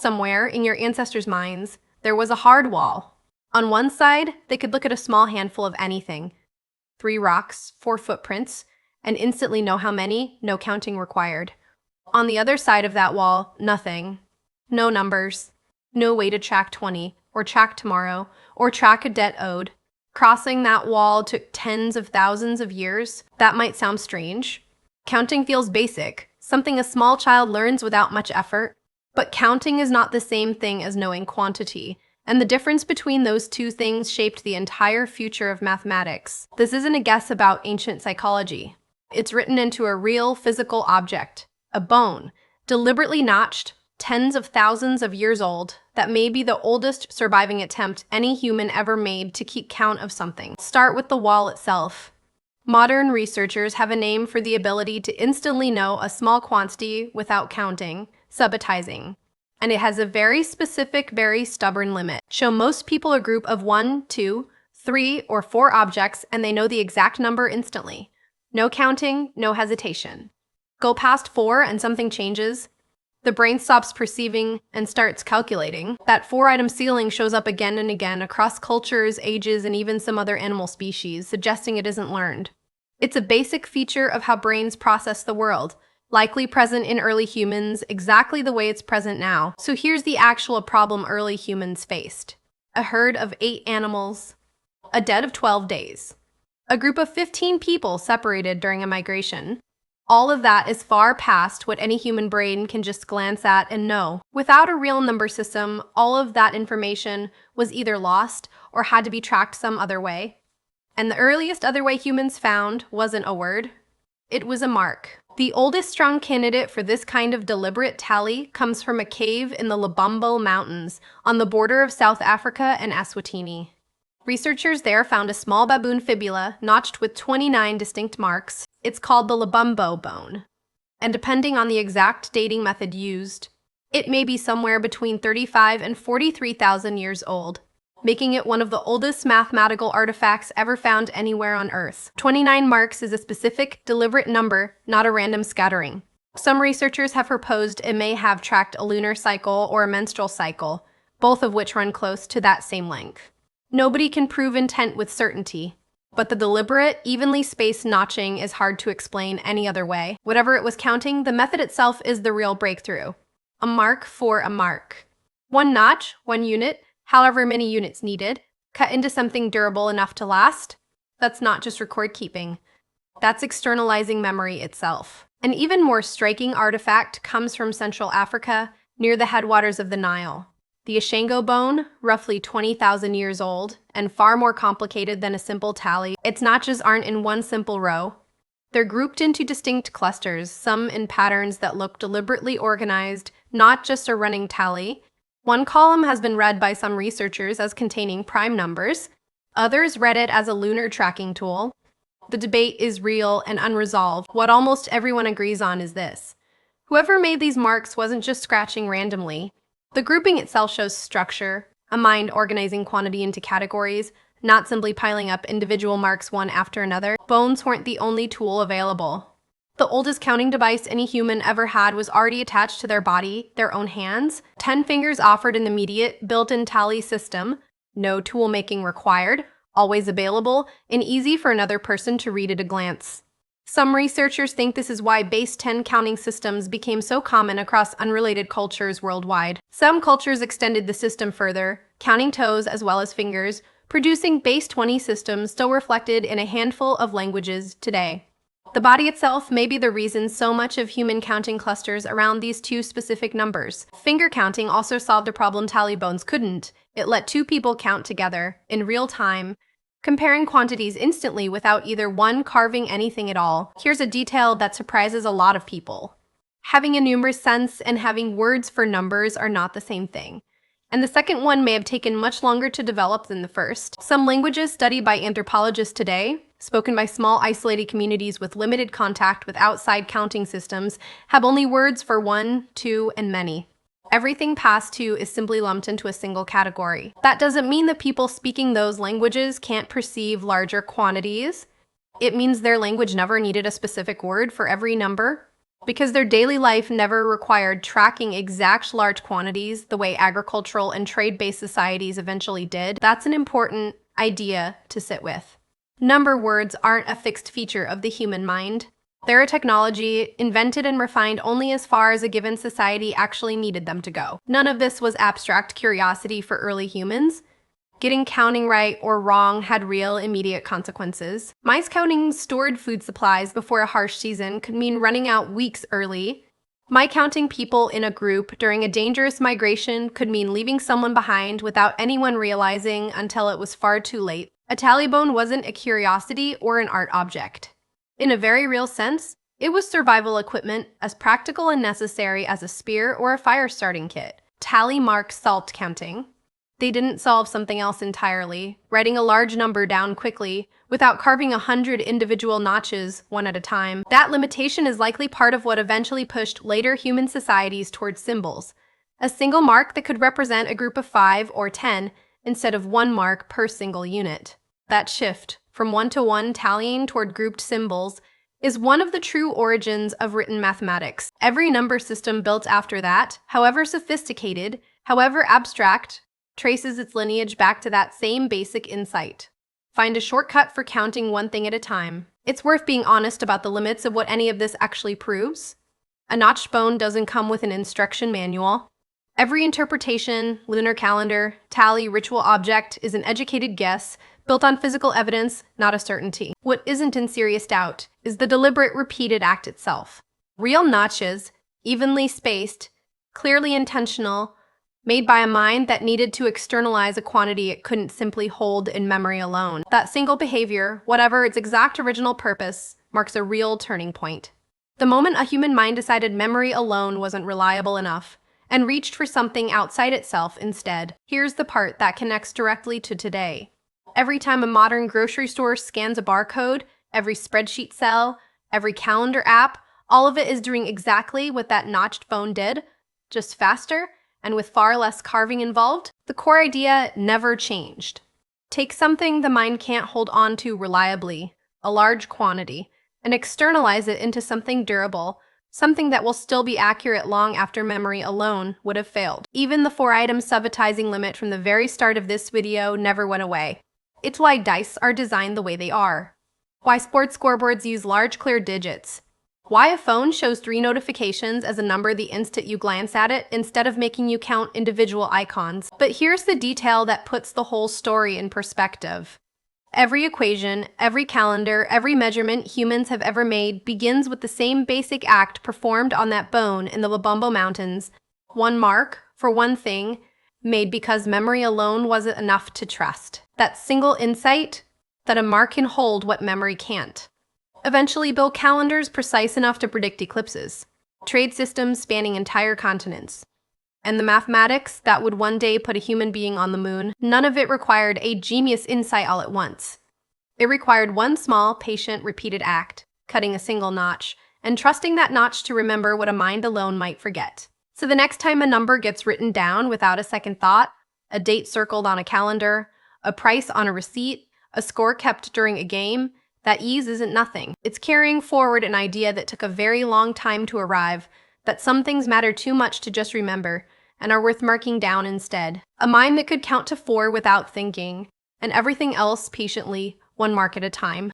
Somewhere in your ancestors' minds, there was a hard wall. On one side, they could look at a small handful of anything, 3 rocks, 4 footprints, and instantly know how many, no counting required. On the other side of that wall, nothing. No numbers. No way to track 20, or track tomorrow, or track a debt owed. Crossing that wall took tens of thousands of years. That might sound strange. Counting feels basic, something a small child learns without much effort. But counting is not the same thing as knowing quantity, and the difference between those two things shaped the entire future of mathematics. This isn't a guess about ancient psychology. It's written into a real physical object, a bone, deliberately notched, tens of thousands of years old, that may be the oldest surviving attempt any human ever made to keep count of something. Start with the wall itself. Modern researchers have a name for the ability to instantly know a small quantity without counting, subitizing. And it has a very specific, very stubborn limit. Show most people a group of 1, 2, 3, or 4 objects and they know the exact number instantly. No counting, no hesitation. Go past 4 and something changes. The brain stops perceiving and starts calculating. That 4-item ceiling shows up again and again across cultures, ages, and even some other animal species, suggesting it isn't learned. It's a basic feature of how brains process the world, likely present in early humans exactly the way it's present now. So here's the actual problem early humans faced. A herd of 8 animals, a dead of 12 days, a group of 15 people separated during a migration. All of that is far past what any human brain can just glance at and know. Without a real number system, all of that information was either lost or had to be tracked some other way. And the earliest other way humans found wasn't a word. It was a mark. The oldest strong candidate for this kind of deliberate tally comes from a cave in the Lubumbo Mountains on the border of South Africa and Eswatini. Researchers there found a small baboon fibula notched with 29 distinct marks. It's called the Lubumbo bone. And depending on the exact dating method used, it may be somewhere between 35 and 43,000 years old, making it one of the oldest mathematical artifacts ever found anywhere on Earth. 29 marks is a specific, deliberate number, not a random scattering. Some researchers have proposed it may have tracked a lunar cycle or a menstrual cycle, both of which run close to that same length. Nobody can prove intent with certainty, but the deliberate, evenly spaced notching is hard to explain any other way. Whatever it was counting, the method itself is the real breakthrough. A mark for a mark. 1 notch, 1 unit, however many units needed, cut into something durable enough to last. That's not just record keeping. That's externalizing memory itself. An even more striking artifact comes from Central Africa, near the headwaters of the Nile. The Ashango bone, roughly 20,000 years old, and far more complicated than a simple tally. Its notches aren't in one simple row. They're grouped into distinct clusters, some in patterns that look deliberately organized, not just a running tally. One column has been read by some researchers as containing prime numbers. Others read it as a lunar tracking tool. The debate is real and unresolved. What almost everyone agrees on is this: whoever made these marks wasn't just scratching randomly. The grouping itself shows structure, a mind organizing quantity into categories, not simply piling up individual marks one after another. Bones weren't the only tool available. The oldest counting device any human ever had was already attached to their body, their own hands. 10 fingers offered an immediate, built-in tally system, no tool making required, always available, and easy for another person to read at a glance. Some researchers think this is why base 10 counting systems became so common across unrelated cultures worldwide. Some cultures extended the system further, counting toes as well as fingers, producing base 20 systems still reflected in a handful of languages today. The body itself may be the reason so much of human counting clusters around these 2 specific numbers. Finger counting also solved a problem tally bones couldn't. It let 2 people count together, in real time, comparing quantities instantly without either one carving anything at all. Here's a detail that surprises a lot of people. Having a numerous sense and having words for numbers are not the same thing. And the second one may have taken much longer to develop than the first. Some languages studied by anthropologists today, spoken by small isolated communities with limited contact with outside counting systems, have only words for 1, 2, and many. Everything past 2 is simply lumped into a single category. That doesn't mean that people speaking those languages can't perceive larger quantities. It means their language never needed a specific word for every number. because their daily life never required tracking exact large quantities the way agricultural and trade-based societies eventually did. That's an important idea to sit with. Number words aren't a fixed feature of the human mind. They're a technology invented and refined only as far as a given society actually needed them to go. None of this was abstract curiosity for early humans. Getting counting right or wrong had real, immediate consequences. Mice counting stored food supplies before a harsh season could mean running out weeks early. Mice counting people in a group during a dangerous migration could mean leaving someone behind without anyone realizing until it was far too late. A tally bone wasn't a curiosity or an art object. In a very real sense, it was survival equipment as practical and necessary as a spear or a fire starting kit. Tally marks salt counting. They didn't solve something else entirely, writing a large number down quickly without carving 100 individual notches one at a time. That limitation is likely part of what eventually pushed later human societies towards symbols. A single mark that could represent a group of 5 or 10 instead of one mark per single unit. That shift from one-to-one tallying toward grouped symbols is one of the true origins of written mathematics. Every number system built after that, however sophisticated, however abstract, traces its lineage back to that same basic insight. Find a shortcut for counting one thing at a time. It's worth being honest about the limits of what any of this actually proves. A notched bone doesn't come with an instruction manual. Every interpretation, lunar calendar, tally, ritual object is an educated guess built on physical evidence, not a certainty. What isn't in serious doubt is the deliberate, repeated act itself. Real notches, evenly spaced, clearly intentional, made by a mind that needed to externalize a quantity it couldn't simply hold in memory alone. That single behavior, whatever its exact original purpose, marks a real turning point. The moment a human mind decided memory alone wasn't reliable enough, and reached for something outside itself instead. Here's the part that connects directly to today. Every time a modern grocery store scans a barcode, every spreadsheet cell, every calendar app, all of it is doing exactly what that notched bone did, just faster and with far less carving involved. The core idea never changed. Take something the mind can't hold on to reliably, a large quantity, and externalize it into something durable, something that will still be accurate long after memory alone would have failed. Even the 4-item subitizing limit from the very start of this video never went away. It's why dice are designed the way they are. Why sports scoreboards use large clear digits. Why a phone shows 3 notifications as a number the instant you glance at it instead of making you count individual icons. But here's the detail that puts the whole story in perspective. Every equation, every calendar, every measurement humans have ever made begins with the same basic act performed on that bone in the Lubumbo Mountains. One mark, for one thing, made because memory alone wasn't enough to trust. That single insight, that a mark can hold what memory can't. Eventually build calendars precise enough to predict eclipses, trade systems spanning entire continents, and the mathematics that would one day put a human being on the moon. None of it required a genius insight all at once. It required one small, patient, repeated act, cutting a single notch, and trusting that notch to remember what a mind alone might forget. So the next time a number gets written down without a second thought, a date circled on a calendar, a price on a receipt, a score kept during a game, that ease isn't nothing. It's carrying forward an idea that took a very long time to arrive, that some things matter too much to just remember, and are worth marking down instead. A mind that could count to 4 without thinking, and everything else patiently, one mark at a time.